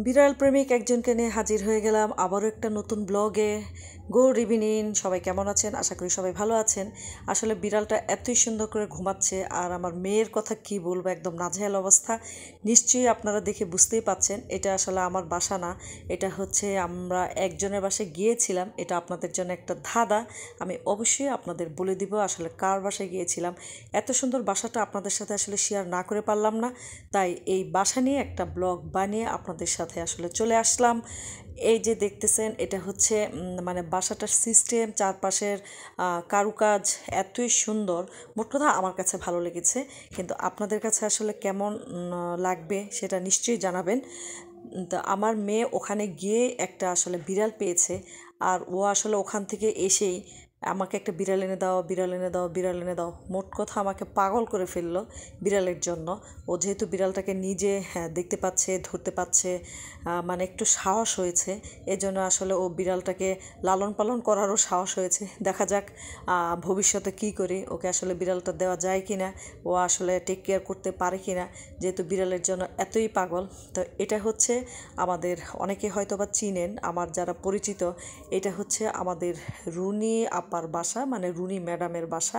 বিড়াল প্রেমিক একজনকে নিয়ে হাজির হয়ে গেলাম আবারও একটা নতুন ব্লগে। গুড ইভিনিং, সবাই কেমন আছেন? আশা করি সবাই ভালো আছেন। আসলে বিড়ালটা এতই সুন্দর করে ঘুমাচ্ছে, আর আমার মেয়ের কথা কি বলবো, একদম নাজেহাল অবস্থা। নিশ্চয়ই আপনারা দেখে বুঝতেই পাচ্ছেন এটা আসলে আমার বাসা না, এটা হচ্ছে আমরা একজনের বাসায় গিয়েছিলাম। এটা আপনাদের জন্য একটা ধাঁধা, আমি অবশ্যই আপনাদের বলে দিব আসলে কার বাসায় গিয়েছিলাম। এত সুন্দর বাসাটা আপনাদের সাথে আসলে শেয়ার না করে পারলাম না, তাই এই বাসা নিয়ে একটা ব্লগ বানিয়ে আপনাদের সাথে আসলে চলে আসলাম। এই যে দেখতেছেন, এটা হচ্ছে মানে বাসাটার সিস্টেম, চারপাশের কারুকাজ এতই সুন্দর। মোট কথা আমার কাছে ভালো লেগেছে, কিন্তু আপনাদের কাছে আসলে কেমন লাগবে সেটা নিশ্চয়ই জানাবেন। তো আমার মেয়ে ওখানে গিয়ে একটা আসলে বিড়াল পেয়েছে, আর ও আসলে ওখান থেকে এসেই আমাকে একটা বিড়াল এনে দাও, বিড়াল এনে দাও, বিড়াল এনে দাও, মোট কথা আমাকে পাগল করে ফেললো বিড়ালের জন্য। ও যেহেতু বিড়ালটাকে নিজে দেখতে পাচ্ছে, ধরতে পাচ্ছে, মানে একটু সাহস হয়েছে, এজন্য আসলে ও বিড়ালটাকে লালন পালন করারও সাহস হয়েছে। দেখা যাক ভবিষ্যতে কি করি, ওকে আসলে বিড়ালটা দেওয়া যায় কি না, ও আসলে টেক কেয়ার করতে পারে কি না, যেহেতু বিড়ালের জন্য এতই পাগল। তো এটা হচ্ছে আমাদের, অনেকে হয়তো বা চিনেন, আমার যারা পরিচিত, এটা হচ্ছে আমাদের রুনি আপার বাসা, মানে রুনি ম্যাডামের বাসা।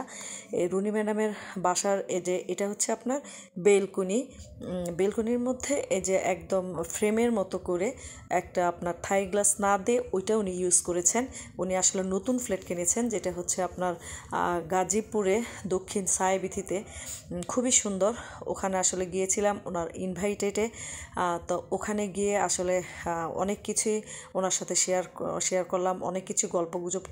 এই রুনি ম্যাডামের বাসার এই যে এটা হচ্ছে আপনার বেলকনি, বেলকনির মধ্যে এই যে একদম ফ্রেমের মতো করে একটা আপনার থাই গ্লাস না দিয়ে ওইটা উনি ইউজ করেছেন। উনি আসলে নতুন ফ্ল্যাট কিনেছেন, যেটা হচ্ছে আপনার গাজীপুরে দক্ষিণ সায়বিথিতে। খুবই সুন্দর। ওখানে আসলে গিয়েছিলাম ওনার ইনভাইটেডে। তো ওখানে গিয়ে আসলে অনেক কিছুই ওনার সাথে শেয়ার করলাম, অনেক কিছু গল্পগুজব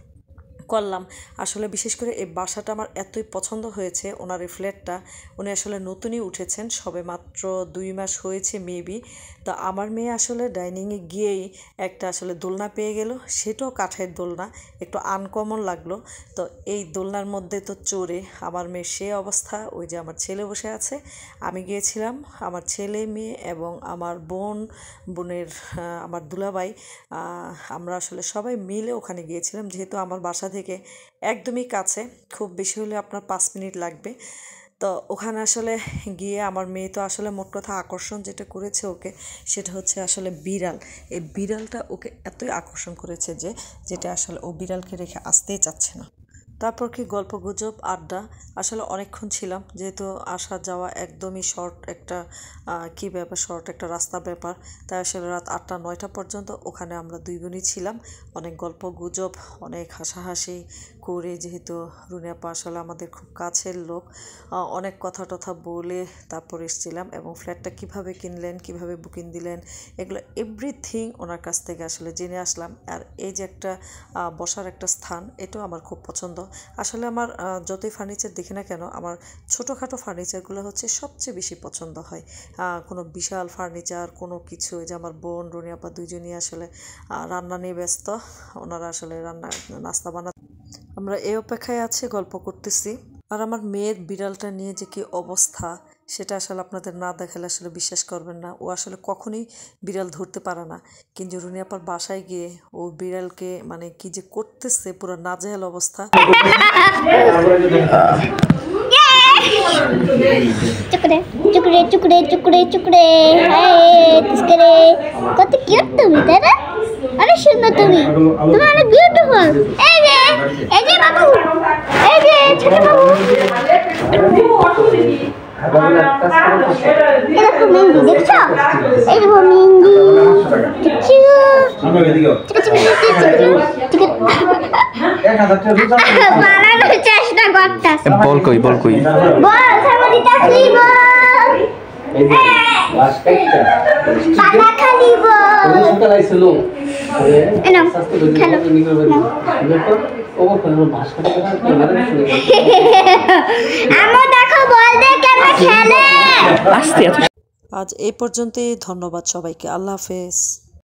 করলাম। আসলে বিশেষ করে এই বাসাটা আমার এতই পছন্দ হয়েছে, ওনার এই ফ্ল্যাটটা। উনি আসলে নতুনই উঠেছেন, সবে মাত্র 2 মাস হয়েছে মেবি। তো আমার মেয়ে আসলে ডাইনিংয়ে গিয়েই একটা আসলে দোলনা পেয়ে গেল, সেটাও কাঠের দোলনা, একটু আনকমন লাগলো। তো এই দোলনার মধ্যে তো চড়ে আমার মেয়ের সে অবস্থা। ওই যে আমার ছেলে বসে আছে, আমি গিয়েছিলাম, আমার ছেলে মেয়ে এবং আমার বোনের আমার দুলাভাই, আমরা আসলে সবাই মিলে ওখানে গিয়েছিলাম। যেহেতু আমার বাসা থেকে একদমই কাছে, খুব বেশি হলে আপনার 5 মিনিট লাগবে। তো ওখানে আসলে গিয়ে আমার মেয়ে তো আসলে মোট কথা আকর্ষণ যেটা করেছে ওকে, সেটা হচ্ছে আসলে বিড়াল। এই বিড়ালটা ওকে এতই আকর্ষণ করেছে যে যেটা আসলে ও বিড়ালকে রেখে আসতেই চাচ্ছে না। তারপর কি গল্প গুজব আড্ডা, আসলে অনেকক্ষণ ছিলাম, যেহেতু আসা যাওয়া একদমই শর্ট একটা কী ব্যাপার, শর্ট একটা রাস্তা ব্যাপার। তাই আসলে রাত 8টা-9টা পর্যন্ত ওখানে আমরা দুই বোনই ছিলাম। অনেক গল্প গুজব, অনেক হাসাহাসি করে, যেহেতু রুনি আপা আসলে আমাদের খুব কাছের লোক, অনেক কথা টথা বলে তারপর এসেছিলাম। এবং ফ্ল্যাটটা কিভাবে কিনলেন, কিভাবে বুকিং দিলেন, এগুলো এভরিথিং ওনার কাছ থেকে আসলে জেনে আসলাম। আর এই যে একটা বসার একটা স্থান, এটাও আমার খুব পছন্দ। আসলে আমার যতই ফার্নিচার দেখি না কেন, আমার ছোটোখাটো ফার্নিচারগুলো হচ্ছে সবচেয়ে বেশি পছন্দ হয়। কোনো বিশাল ফার্নিচার কোনো কিছু, যে আমার বোন রুনি আপা দুইজনই আসলে রান্না নিয়ে ব্যস্ত, ওনারা আসলে নাস্তা বানাতে, আমরা এই অপেক্ষায় আছি, গল্প করতেছি। আর আমার মেয়ের বিড়ালটা নিয়ে যে কি অবস্থা, সেটা আসলে আপনাদের না দেখালে আসলে বিশ্বাস করবেন না। ও আসলে কখনোই বিড়াল ধরতে পারে না, কিন্তু রুনি আপার বাসায় গিয়ে ও বিড়ালকে মানে কি যে করতেছে, পুরো নাজেহাল অবস্থা। চুকড়ে চুকড়ে চুকড়ে চুকড়ে চুকড়ে, কত কিউট তুমি, তাই না? অনেক সুন্দর তুমি, তুমি অনেক বিউটিফুল। এই যে বাবু, এই যে ছোট বাবু, এরকম মেহেন্দি দেখছো? এইরকম মেহেন্দি দেখছো? বানানোর চেষ্টা করতেছে। বল কই বল সামাদি চাকরি বল, পাতা খালি বল, আমার দেখো বল দিয়ে কেমন খেলে। আজ এই পর্যন্তই, ধন্যবাদ সবাইকে, আল্লাহ হাফেজ।